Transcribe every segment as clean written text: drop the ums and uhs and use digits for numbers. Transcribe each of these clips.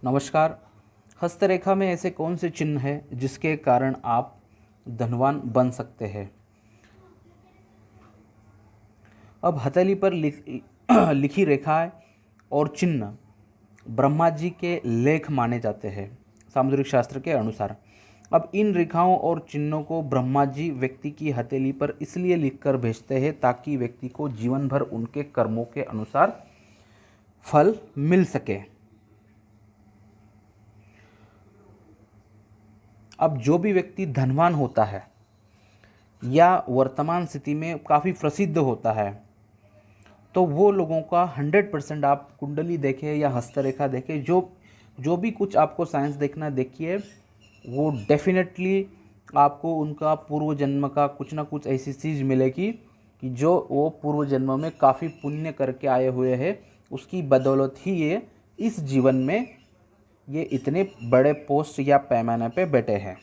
नमस्कार। हस्तरेखा में ऐसे कौन से चिन्ह हैं जिसके कारण आप धनवान बन सकते हैं? अब हथेली पर लिखी रेखाएं और चिन्ह ब्रह्मा जी के लेख माने जाते हैं सामुद्रिक शास्त्र के अनुसार। अब इन रेखाओं और चिन्हों को ब्रह्मा जी व्यक्ति की हथेली पर इसलिए लिखकर भेजते हैं ताकि व्यक्ति को जीवन भर उनके कर्मों के अनुसार फल मिल सके। अब जो भी व्यक्ति धनवान होता है या वर्तमान स्थिति में काफ़ी प्रसिद्ध होता है, तो वो लोगों का 100% आप कुंडली देखें या हस्तरेखा देखें, जो जो भी कुछ आपको साइंस देखना देखिए, वो डेफिनेटली आपको उनका पूर्व जन्म का कुछ ना कुछ ऐसी चीज़ मिलेगी कि जो वो पूर्व जन्म में काफ़ी पुण्य करके आए हुए हैं, उसकी बदौलत ही ये इस जीवन में ये इतने बड़े पोस्ट या पैमाने पे बैठे हैं।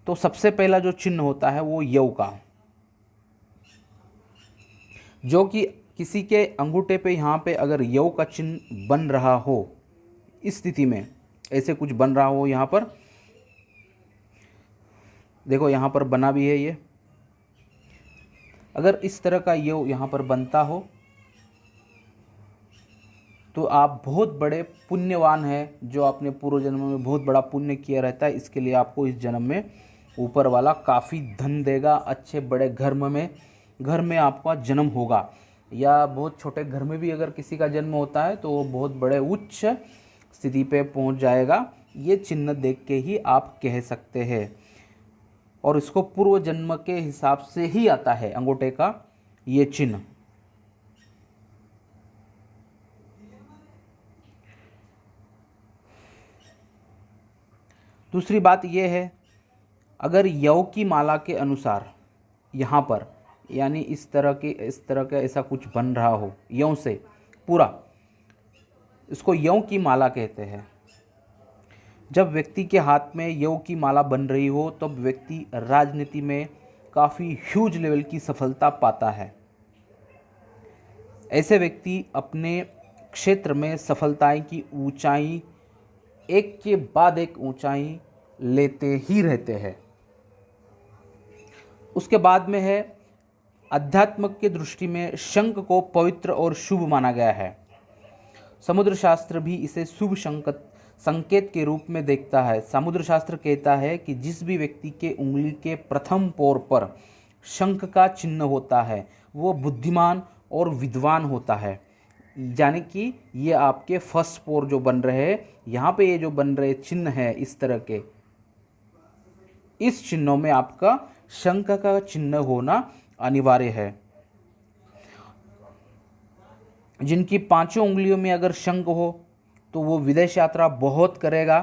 तो सबसे पहला जो चिन्ह होता है वो यव का, जो कि किसी के अंगूठे पे यहाँ पे अगर यव का चिन्ह बन रहा हो, इस स्थिति में ऐसे कुछ बन रहा हो, यहाँ पर देखो, यहाँ पर बना भी है ये, अगर इस तरह का यव यहाँ पर बनता हो तो आप बहुत बड़े पुण्यवान हैं, जो आपने पूर्व जन्म में बहुत बड़ा पुण्य किया रहता है। इसके लिए आपको इस जन्म में ऊपर वाला काफ़ी धन देगा, अच्छे बड़े घर में आपका जन्म होगा, या बहुत छोटे घर में भी अगर किसी का जन्म होता है तो वो बहुत बड़े उच्च स्थिति पे पहुंच जाएगा। ये चिन्ह देख के ही आप कह सकते हैं, और इसको पूर्व जन्म के हिसाब से ही आता है अंगूठे का ये चिन्ह। दूसरी बात यह है, अगर यव की माला के अनुसार यहाँ पर यानी इस तरह का ऐसा कुछ बन रहा हो यव से पूरा, इसको यव की माला कहते हैं। जब व्यक्ति के हाथ में यव की माला बन रही हो तब व्यक्ति राजनीति में काफ़ी ह्यूज लेवल की सफलता पाता है। ऐसे व्यक्ति अपने क्षेत्र में सफलताएं की ऊंचाई एक के बाद एक ऊंचाई लेते ही रहते हैं। उसके बाद में है, अध्यात्म के दृष्टि में शंख को पवित्र और शुभ माना गया है। समुद्र शास्त्र भी इसे शुभ संकेत के रूप में देखता है। समुद्र शास्त्र कहता है कि जिस भी व्यक्ति के उंगली के प्रथम पोर पर शंख का चिन्ह होता है वो बुद्धिमान और विद्वान होता है। यानी कि ये आपके फर्स्ट पोर जो बन रहे हैं, यहाँ पे ये जो बन रहे चिन्ह है इस तरह के, इस चिन्हों में आपका शंख का चिन्ह होना अनिवार्य है। जिनकी पांचों उंगलियों में अगर शंख हो तो वो विदेश यात्रा बहुत करेगा।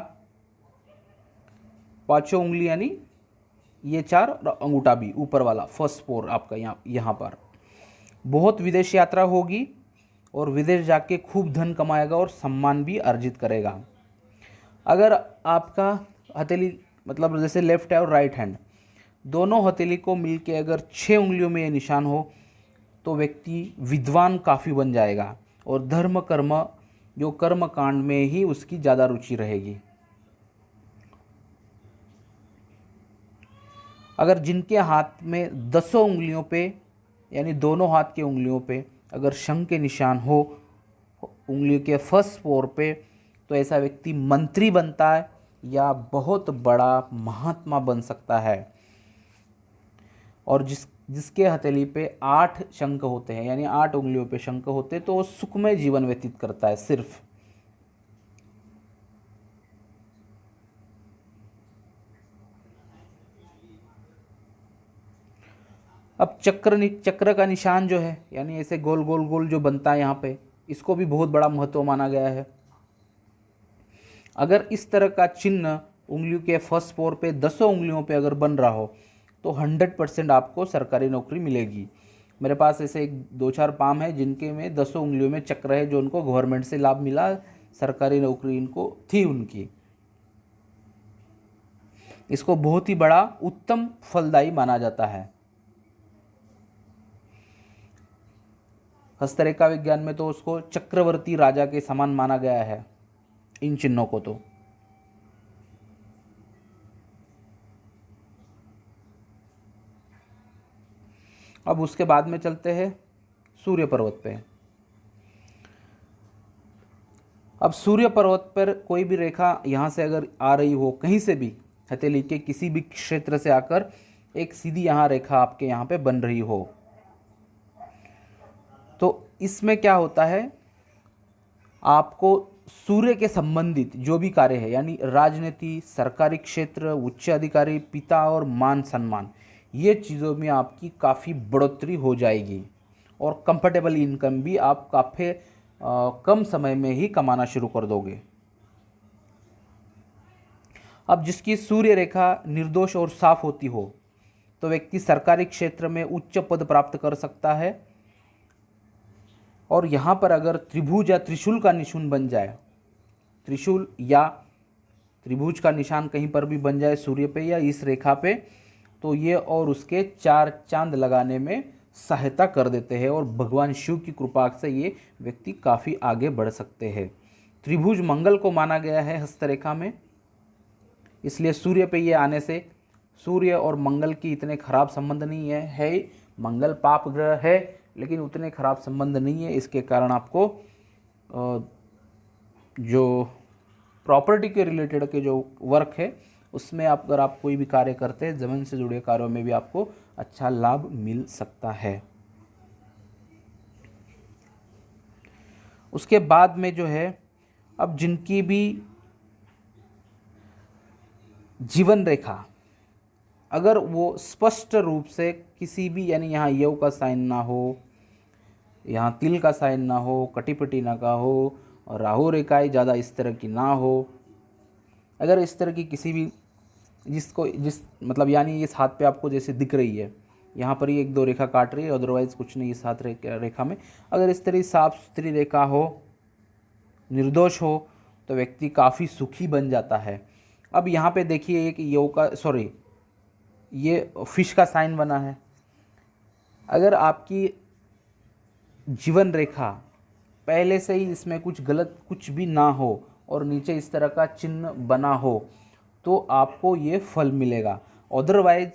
पांचों उंगली यानी ये चार और अंगूठा भी ऊपर वाला फर्स्ट पोर आपका यहाँ पर बहुत विदेश यात्रा होगी, और विदेश जाके खूब धन कमाएगा और सम्मान भी अर्जित करेगा। अगर आपका हथेली मतलब जैसे लेफ्ट है और राइट हैंड, दोनों हथेली को मिलके अगर 6 उंगलियों में ये निशान हो तो व्यक्ति विद्वान काफ़ी बन जाएगा, और धर्म कर्म जो कर्म कांड में ही उसकी ज़्यादा रुचि रहेगी। अगर जिनके हाथ में 10 उंगलियों पे यानी दोनों हाथ की उंगलियों पे अगर शंख के निशान हो उंगलियों के फर्स्ट पोर पे, तो ऐसा व्यक्ति मंत्री बनता है या बहुत बड़ा महात्मा बन सकता है। और जिसके हथेली पे 8 शंख होते हैं यानी 8 उंगलियों पे शंख होते हैं, तो वो सुखमय जीवन व्यतीत करता है सिर्फ। अब चक्र का निशान जो है यानी ऐसे गोल गोल गोल जो बनता है यहाँ पे, इसको भी बहुत बड़ा महत्व माना गया है। अगर इस तरह का चिन्ह उंगलियों के फर्स्ट पोर पे 10 उंगलियों पे अगर बन रहा हो तो 100% आपको सरकारी नौकरी मिलेगी। मेरे पास ऐसे एक 2-4 पाम है जिनके में 10 उंगलियों में चक्र है, जो उनको गवर्नमेंट से लाभ मिला, सरकारी नौकरी इनको थी उनकी। इसको बहुत ही बड़ा उत्तम फलदायी माना जाता है। हस्तरेखा विज्ञान में तो उसको चक्रवर्ती राजा के समान माना गया है। इन चिन्हों को। तो अब उसके बाद में चलते हैं सूर्य पर्वत पे। अब सूर्य पर्वत पर कोई भी रेखा यहाँ से अगर आ रही हो, कहीं से भी हथेली के किसी भी क्षेत्र से आकर एक सीधी यहाँ रेखा आपके यहाँ पे बन रही हो, तो इसमें क्या होता है, आपको सूर्य के संबंधित जो भी कार्य है, यानी राजनीति, सरकारी क्षेत्र, उच्च अधिकारी, पिता और मान सम्मान, ये चीज़ों में आपकी काफ़ी बढ़ोतरी हो जाएगी और कंफर्टेबल इनकम भी आप काफ़ी कम समय में ही कमाना शुरू कर दोगे। अब जिसकी सूर्य रेखा निर्दोष और साफ होती हो, तो व्यक्ति सरकारी क्षेत्र में उच्च पद प्राप्त कर सकता है। और यहाँ पर अगर त्रिभुज या त्रिशूल का निशान बन जाए, त्रिशूल या त्रिभुज का निशान कहीं पर भी बन जाए सूर्य पे या इस रेखा पे, तो ये और उसके 4 चांद लगाने में सहायता कर देते हैं और भगवान शिव की कृपा से ये व्यक्ति काफ़ी आगे बढ़ सकते हैं। त्रिभुज मंगल को माना गया है हस्तरेखा में, इसलिए सूर्य पे ये आने से सूर्य और मंगल की इतने खराब संबंध नहीं है मंगल पाप ग्रह है, लेकिन उतने खराब संबंध नहीं है। इसके कारण आपको जो प्रॉपर्टी के रिलेटेड के जो वर्क है उसमें अगर आप कोई भी कार्य करते हैं, ज़मीन से जुड़े कार्यों में भी आपको अच्छा लाभ मिल सकता है। उसके बाद में जो है, अब जिनकी भी जीवन रेखा अगर वो स्पष्ट रूप से किसी भी, यानी यहाँ यव का साइन ना हो, यहाँ तिल का साइन ना हो, कटिपटी ना का हो, और राहु रेखाएं ज़्यादा इस तरह की ना हो, अगर इस तरह की किसी भी जिस मतलब यानी इस हाथ पे आपको जैसे दिख रही है, यहाँ पर ही 1-2 रेखा काट रही है, अदरवाइज़ कुछ नहीं इस हाथ रेखा में, अगर इस तरह साफ सुथरी रेखा हो, निर्दोष हो, तो व्यक्ति काफ़ी सुखी बन जाता है। अब यहाँ पे देखिए एक ये फिश का साइन बना है। अगर आपकी जीवन रेखा पहले से ही इसमें कुछ गलत कुछ भी ना हो और नीचे इस तरह का चिन्ह बना हो, तो आपको ये फल मिलेगा। अदरवाइज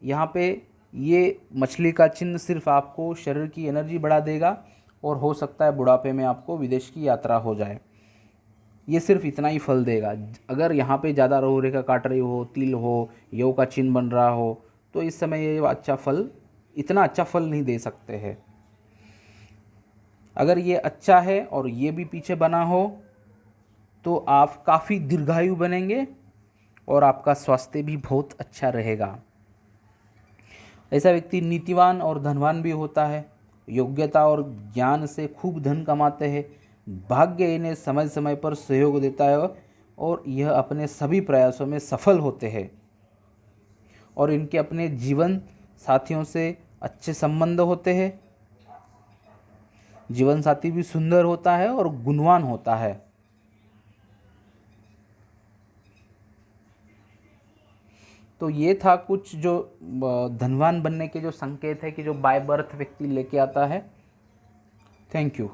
यहाँ पे ये मछली का चिन्ह सिर्फ आपको शरीर की एनर्जी बढ़ा देगा और हो सकता है बुढ़ापे में आपको विदेश की यात्रा हो जाए। ये सिर्फ इतना ही फल देगा। अगर यहाँ पे ज़्यादा राहु रेखा काट रही हो, तिल हो, यव का चिन्ह बन रहा हो, तो इस समय ये इतना अच्छा फल नहीं दे सकते हैं। अगर ये अच्छा है और ये भी पीछे बना हो, तो आप काफ़ी दीर्घायु बनेंगे और आपका स्वास्थ्य भी बहुत अच्छा रहेगा। ऐसा व्यक्ति नीतिवान और धनवान भी होता है, योग्यता और ज्ञान से खूब धन कमाते हैं, भाग्य इन्हें समय समय पर सहयोग देता है और यह अपने सभी प्रयासों में सफल होते हैं और इनके अपने जीवन साथियों से अच्छे संबंध होते हैं। जीवन साथी भी सुंदर होता है और गुणवान होता है। तो ये था कुछ जो धनवान बनने के जो संकेत है कि जो बाय बर्थ व्यक्ति लेके आता है। Thank you.